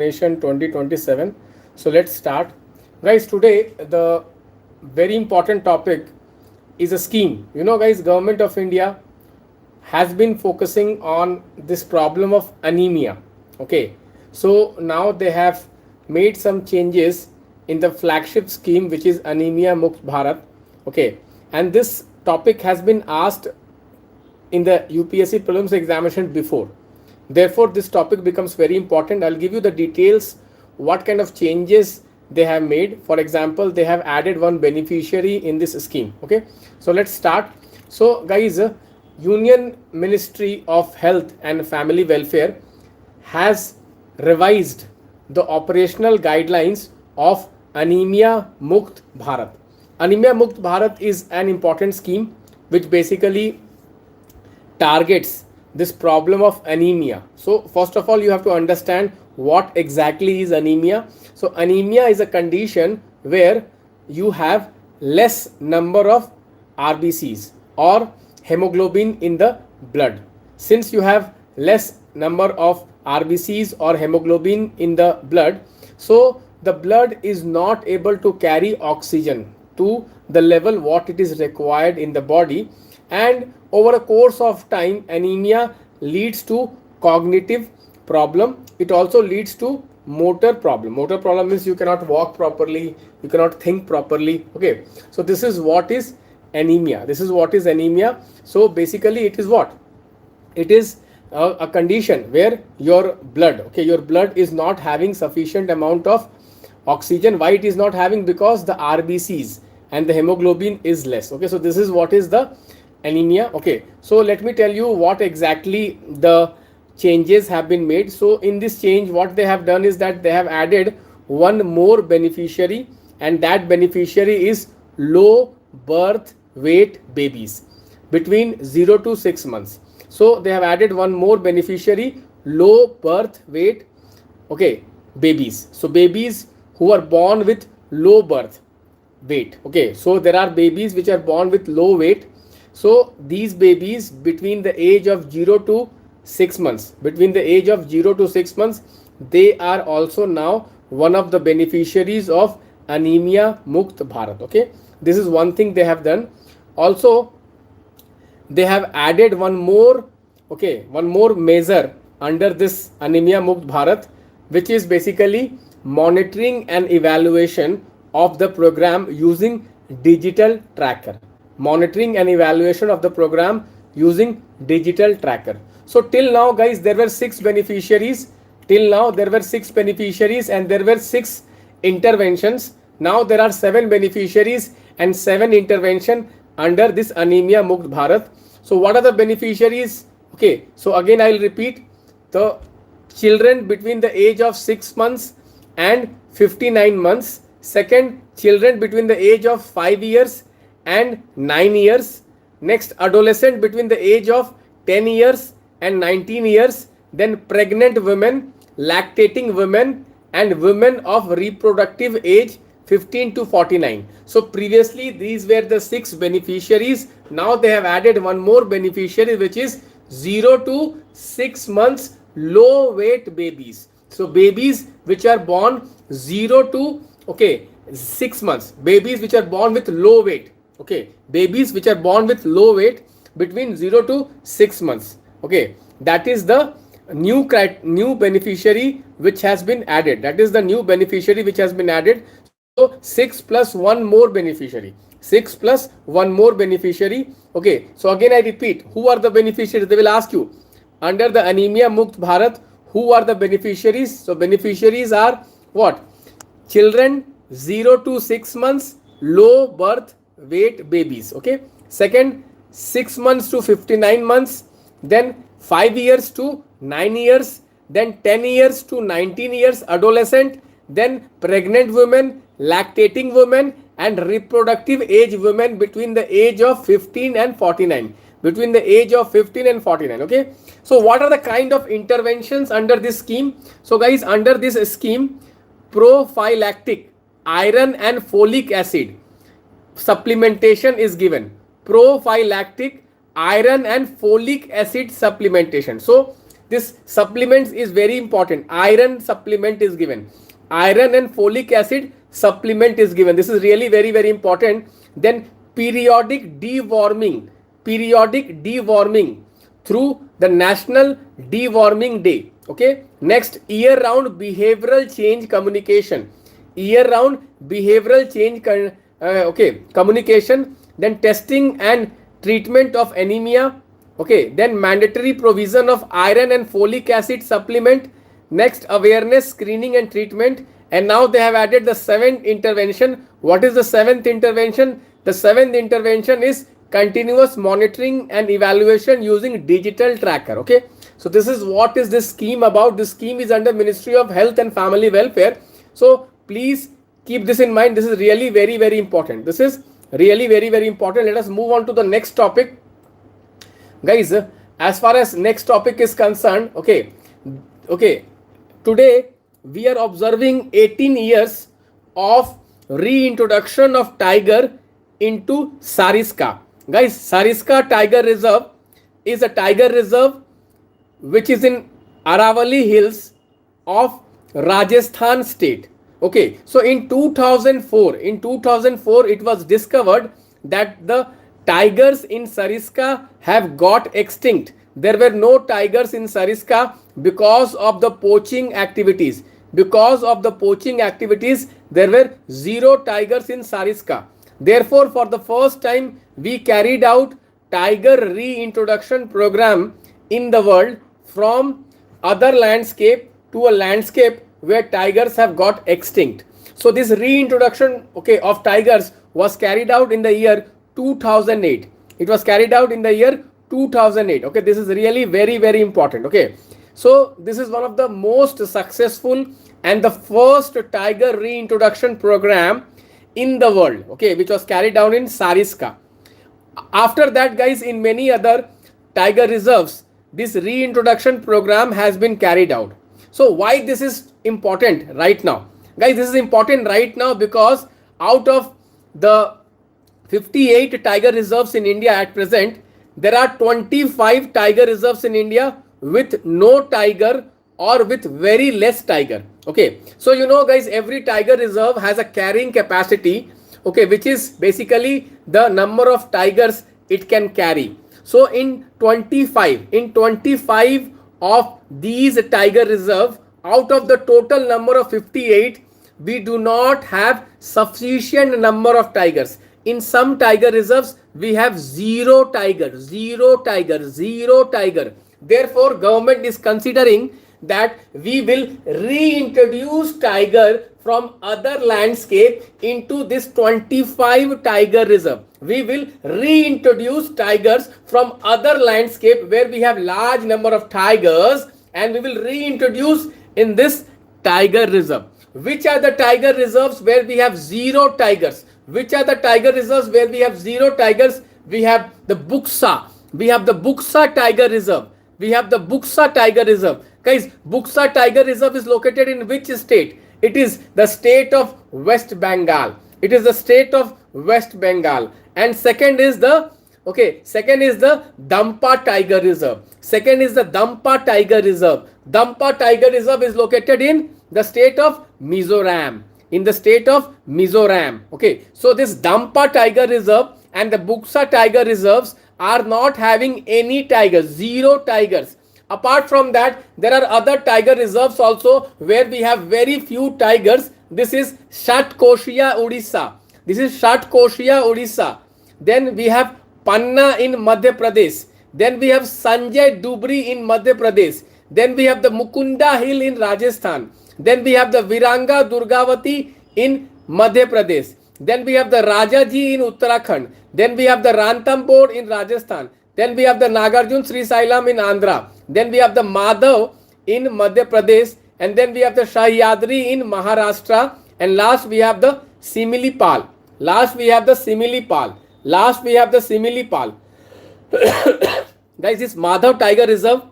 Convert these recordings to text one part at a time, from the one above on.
examination 2027. So let's start. Guys, today the very important topic is a scheme. Guys, Government of India has been focusing on this problem of anemia. Okay, so now they have made some changes in the flagship scheme, which is Anemia Mukt Bharat. Okay, and this topic has been asked in the UPSC Prelims examination before. Therefore, this topic becomes very important. I'll give you the details, what kind of changes they have made. For example, they have added one beneficiary in this scheme. Okay, so let's start. So guys, Union Ministry of Health and Family Welfare has revised the operational guidelines of Anemia Mukt Bharat. Anemia Mukt Bharat is an important scheme which basically targets this problem of anemia. So first of all, you have to understand what exactly is anemia. So anemia is a condition where you have less number of RBCs or hemoglobin in the blood. Since you have less number of RBCs or hemoglobin in the blood, so the blood is not able to carry oxygen to the level what it is required in the body, and over a course of time anemia leads to cognitive problem. It also leads to motor problem. Motor problem means you cannot walk properly, you cannot think properly. Okay, so this is what is anemia. So basically it is what it is, a condition where your blood is not having sufficient amount of oxygen. Why it is not having? Because the RBCs and the hemoglobin is less. Okay, so this is what is the anemia. Okay, so let me tell you what exactly the changes have been made. So in this change, what they have done is that they have added one more beneficiary, and that beneficiary is low birth weight babies between 0 to 6 months. So they have added one more beneficiary, low birth weight, okay, babies. So babies who are born with low birth weight. Okay, so there are babies which are born with low weight. So these babies between the age of 0 to 6 months, they are also now one of the beneficiaries of Anemia Mukt Bharat. Okay, this is one thing they have done. Also, they have added one more measure under this Anemia Mukt Bharat, which is basically monitoring and evaluation of the program using digital tracker. Monitoring and evaluation of the program using digital tracker. So till now, guys, there were 6 beneficiaries. And there were 6 interventions. Now there are 7 beneficiaries and 7 intervention under this Anemia Mukt Bharat. So what are the beneficiaries? Okay, so again I'll repeat: the children between the age of 6 months and 59 months. Second, children between the age of 5 years and 9 years. Next, adolescent between the age of 10 years and 19 years. Then pregnant women, lactating women, and women of reproductive age 15 to 49. So previously these were the 6 beneficiaries. Now they have added one more beneficiary, which is 0 to 6 months low weight babies. So babies which are born 0 to 6 months, babies which are born with low weight. Okay, babies which are born with low weight between 0 to 6 months. Okay, that is the new beneficiary which has been added. So 6 plus one more beneficiary. Okay, so again I repeat, who are the beneficiaries? They will ask you under the Anemia Mukt Bharat, who are the beneficiaries? So beneficiaries are what? Children 0 to 6 months low birth weight babies. Okay, second, 6 months to 59 months, then 5 years to 9 years, then 10 years to 19 years adolescent, then pregnant women, lactating women, and reproductive age women between the age of 15 and 49. Okay, so what are the kind of interventions under this scheme? So guys, under this scheme, prophylactic iron and folic acid supplementation is given. Prophylactic iron and folic acid supplementation. So this supplements is very important. Iron supplement is given. Iron and folic acid supplement is given. This is really very, very important. Then periodic deworming through the National Deworming Day. Okay. Next, year-round behavioral change communication. Year-round behavioral change communication. Then testing and treatment of anemia. Okay. Then mandatory provision of iron and folic acid supplement. Next, awareness, screening and treatment. And now they have added the seventh intervention. What is the seventh intervention? The seventh intervention is continuous monitoring and evaluation using digital tracker. Okay. So this is what is this scheme about. This scheme is under Ministry of Health and Family Welfare. So please keep this in mind. This is really very, very important. This is really very, very important. Let us move on to the next topic. Guys, as far as next topic is concerned, okay. Today we are observing 18 years of reintroduction of tiger into Sariska. Guys, Sariska Tiger Reserve is a tiger reserve which is in Aravalli Hills of Rajasthan state. Okay, so in 2004 it was discovered that the tigers in Sariska have got extinct. There were no tigers in Sariska because of the poaching activities. Because of the poaching activities, there were 0 tigers in Sariska. Therefore, for the first time, we carried out tiger reintroduction program in the world from other landscape to a landscape where tigers have got extinct. So this reintroduction, okay, of tigers was carried out in the year 2008. It was carried out in the year 2008. Okay, this is really very, very important. Okay, so this is one of the most successful and the first tiger reintroduction program in the world, okay, which was carried out in Sariska. After that, guys, in many other tiger reserves, this reintroduction program has been carried out. So why this is important right now? Guys, this is important right now because out of the 58 tiger reserves in India at present, there are 25 tiger reserves in India with no tiger or with very less tiger. Okay, so you know, guys, every tiger reserve has a carrying capacity, okay, which is basically the number of tigers it can carry. So in 25 of these tiger reserve, out of the total number of 58, we do not have sufficient number of tigers. In some tiger reserves, we have 0 tiger. Therefore, government is considering that we will reintroduce tiger from other landscape into this 25 tiger reserve. We will reintroduce tigers from other landscape where we have large number of tigers, and we will reintroduce in this tiger reserve. Which are the tiger reserves where we have 0 tigers? Which are the tiger reserves where we have 0 tigers? We have the Buxa. We have the Buxa Tiger Reserve. We have the Buxa Tiger Reserve. Guys, Buxa Tiger Reserve is located in which state? It is the state of West Bengal. It is the state of West Bengal. And second is the Dampa Tiger Reserve. Second is the Dampa Tiger Reserve. Dampa Tiger Reserve is located in the state of Mizoram. In the state of Mizoram. Okay, so this Dampa Tiger Reserve and the Buxa Tiger Reserves are not having any tigers, 0 tigers. Apart from that, there are other tiger reserves also where we have very few tigers. This is Shatkoshia, Odisha. This is Shatkoshia, Odisha. Then we have Panna in Madhya Pradesh. Then we have Sanjay Dubri in Madhya Pradesh. Then we have the Mukunda Hill in Rajasthan. Then we have the Viranga Durgavati in Madhya Pradesh. Then we have the Rajaji in Uttarakhand. Then we have the Ranthambore in Rajasthan. Then we have the Nagarjun Sri Sailam in Andhra. Then we have the Madhav in Madhya Pradesh. And then we have the Sahyadri in Maharashtra. And last we have the Similipal. Guys, this Madhav Tiger Reserve,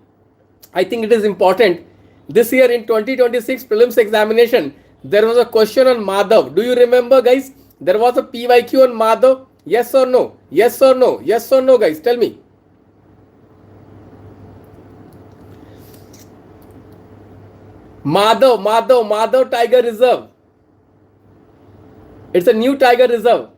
I think it is important. This year in 2026 prelims examination, there was a question on Madhav. Do you remember, guys? There was a PYQ on Madhav. Yes or no? Yes or no? Yes or no, guys? Tell me. Madhav Tiger Reserve. It's a new tiger reserve.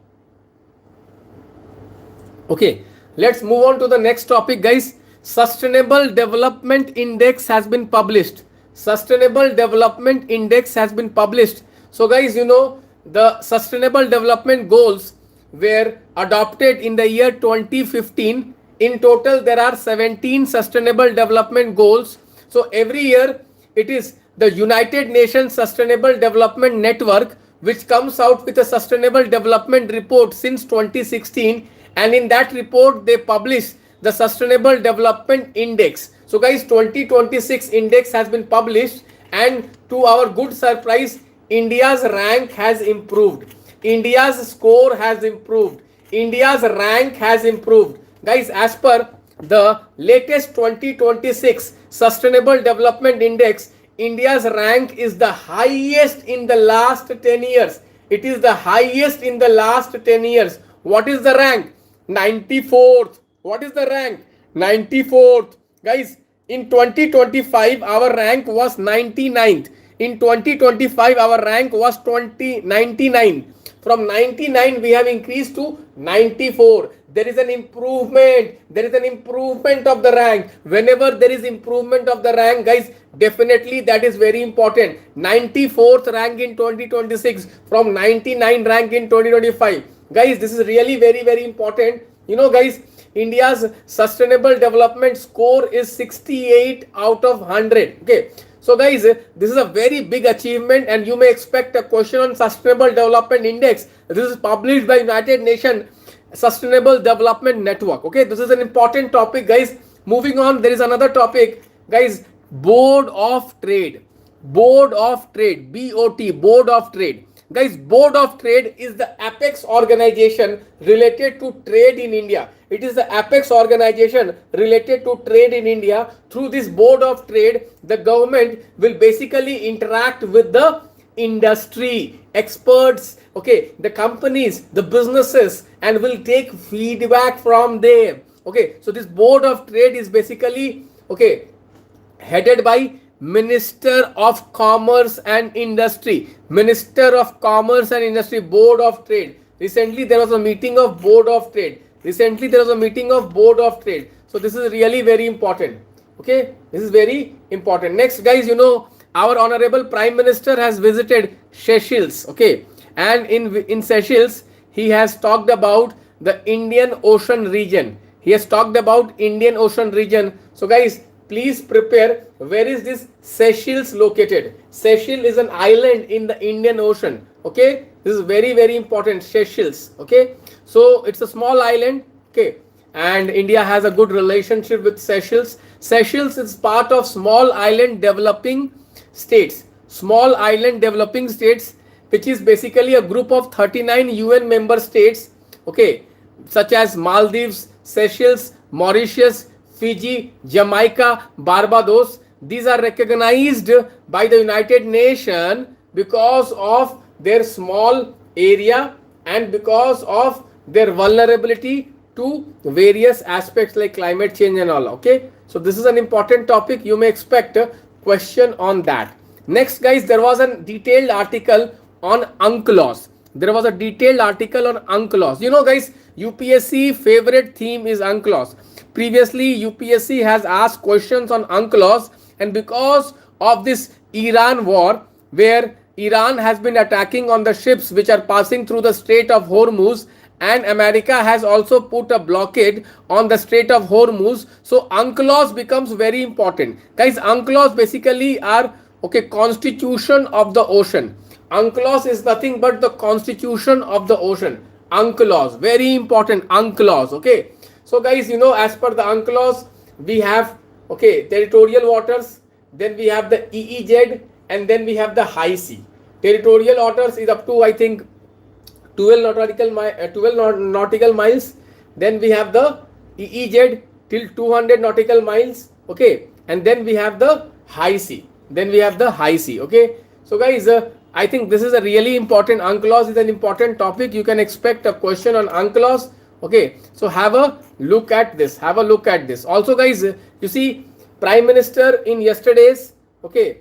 Okay, let's move on to the next topic, guys. Sustainable Development Index has been published. Sustainable Development Index has been published. So, guys, you know, the Sustainable Development Goals were adopted in the year 2015. In total, there are 17 Sustainable Development Goals. So, every year, it is the United Nations Sustainable Development Network which comes out with a Sustainable Development Report since 2016, and in that report they publish the Sustainable Development Index. So guys, 2026 index has been published, and to our good surprise, India's rank has improved. India's score has improved. India's rank has improved. Guys, as per the latest 2026 Sustainable Development Index, India's rank is the highest in the last 10 years. It is the highest in the last 10 years. What is the rank? 94th. What is the rank? 94th. Guys, in 2025, our rank was 99th. In 2025, our rank was 99. From 99, we have increased to 94. There is an improvement. There is an improvement of the rank. Whenever there is improvement of the rank, guys, definitely that is very important. 94th rank in 2026 from 99 rank in 2025. Guys, this is really very, very important. You know, guys, India's sustainable development score is 68 out of 100. Okay. So guys, this is a very big achievement, and you may expect a question on Sustainable Development Index. This is published by United Nations Sustainable Development Network. Okay, this is an important topic, guys. Moving on, there is another topic, guys. Board of Trade. Board of Trade, BOT, Board of Trade. Guys, Board of Trade is the apex organization related to trade in India. It is the apex organization related to trade in India. Through this Board of Trade, the government will basically interact with the industry, experts, okay, the companies, the businesses, and will take feedback from them. Okay, so this Board of Trade is basically, okay, headed by Minister of Commerce and Industry. Minister of Commerce and Industry, Board of Trade. Recently, there was a meeting of Board of Trade. Recently, there was a meeting of Board of Trade. So, this is really very important. Okay, this is very important. Next, guys, you know, our Honorable Prime Minister has visited Seychelles. Okay, and in Seychelles, he has talked about the Indian Ocean region. He has talked about Indian Ocean region. So, guys, please prepare. Where is this Seychelles located? Seychelles is an island in the Indian Ocean. Okay, this is very, very important. Seychelles. Okay, so it's a small island. Okay, and India has a good relationship with Seychelles. Seychelles is part of small island developing states. Small island developing states, which is basically a group of 39 UN member states. Okay, such as Maldives, Seychelles, Mauritius, Fiji, Jamaica, Barbados. These are recognized by the United Nations because of their small area and because of their vulnerability to various aspects like climate change and all. Okay, so this is an important topic. You may expect a question on that. Next, guys, there was a detailed article on UNCLOS. There was a detailed article on UNCLOS. You know, guys, UPSC favorite theme is UNCLOS. Previously, UPSC has asked questions on UNCLOS, and because of this Iran war, where Iran has been attacking on the ships which are passing through the Strait of Hormuz, and America has also put a blockade on the Strait of Hormuz, so UNCLOS becomes very important. Guys, UNCLOS basically are, okay, constitution of the ocean. UNCLOS is nothing but the constitution of the ocean. UNCLOS, very important. UNCLOS. Okay, so guys, you know, as per the UNCLOS, we have, okay, territorial waters, then we have the EEZ, and then we have the high sea. Territorial waters is up to, I think, 12 nautical miles. Then we have the EEZ till 200 nautical miles. Okay, and then we have the high sea. Okay, so guys, I think this is a really important. UNCLOS is an important topic. You can expect a question on UNCLOS. Okay, so have a look at this. Also, guys, you see, Prime Minister in yesterday's, okay,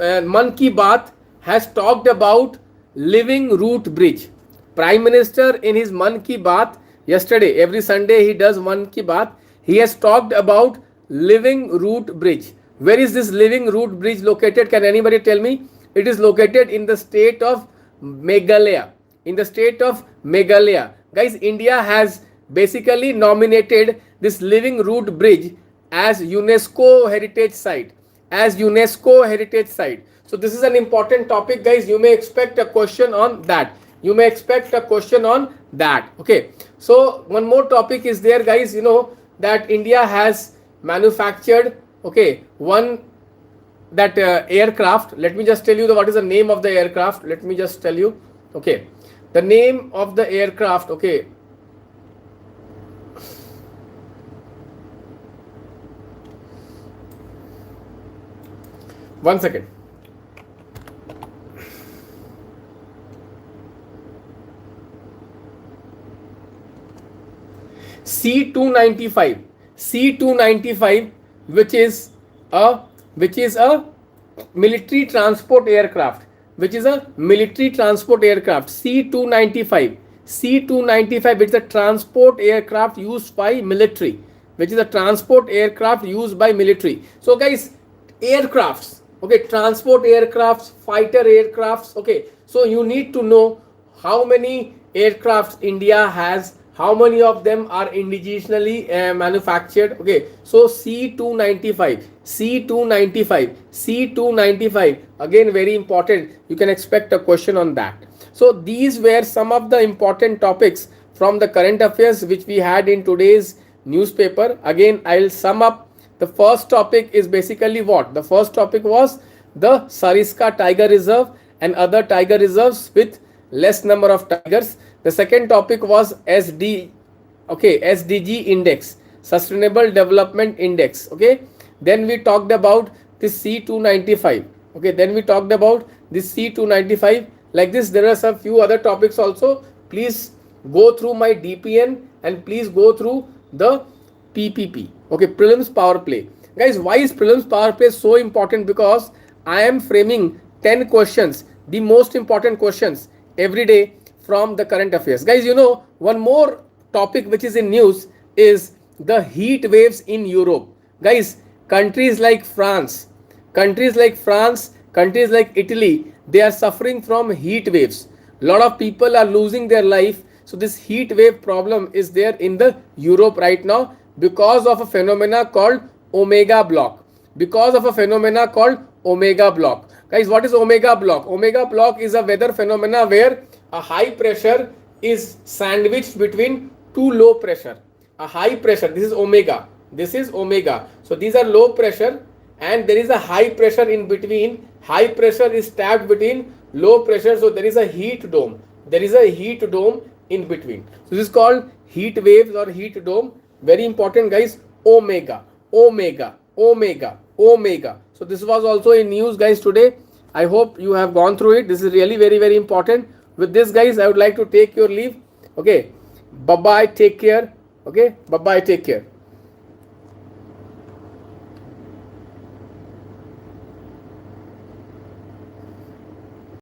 Man Ki Baat has talked about living root bridge. Prime Minister in his Man Ki Baat yesterday, every Sunday he does Man Ki Baat. He has talked about living root bridge. Where is this living root bridge located? Can anybody tell me? It is located in the state of Meghalaya. In the state of Meghalaya. Guys, India has basically nominated this living root bridge as UNESCO heritage site. As UNESCO heritage site. So this is an important topic, guys. You may expect a question on that. You may expect a question on that. Okay. So one more topic is there, guys. You know that India has manufactured, okay, one that aircraft. Let me just tell you what is the name of the aircraft. Let me just tell you. Okay. The name of the aircraft. Okay. One second. C-295. C-295, which is a military transport aircraft. Which is a military transport aircraft. C-295. C-295. It's a transport aircraft used by military. Which is a transport aircraft used by military. So, guys, aircrafts. Okay, transport aircrafts, fighter aircrafts. Okay, so you need to know how many aircrafts India has, how many of them are indigenously manufactured. Okay, so C-295, C-295, C-295, again very important. You can expect a question on that. So these were some of the important topics from the current affairs which we had in today's newspaper. Again, I will sum up. The first topic is basically what? The first topic was the Sariska Tiger Reserve and other tiger reserves with less number of tigers. The second topic was SDG index, Sustainable Development Index. Okay. Then we talked about this C-295. Okay. Then we talked about this C-295. Like this, there are some few other topics also. Please go through my DPN and please go through the PPP. Okay, prelims power play. Guys, why is prelims power play so important? Because I am framing 10 questions, the most important questions every day from the current affairs. Guys, you know, one more topic which is in news is the heat waves in Europe. Guys, countries like France, countries like Italy, they are suffering from heat waves. A lot of people are losing their life. So this heat wave problem is there in the Europe right now, because of a phenomena called omega block. Because of a phenomena called omega block. Guys, what is omega block? Omega block is a weather phenomena where a high pressure is sandwiched between two low pressure. A high pressure, this is omega. This is omega. So these are low pressure and there is a high pressure in between. High pressure is tapped between low pressure. So there is a heat dome. There is a heat dome in between. So this is called heat waves or heat dome. Very important, guys. Omega, omega, omega, omega. So this was also in news, guys, today. I hope you have gone through it. This is really very, very important. With this, guys, I would like to take your leave. Okay. Bye-bye. Take care. Okay. Bye-bye. Take care.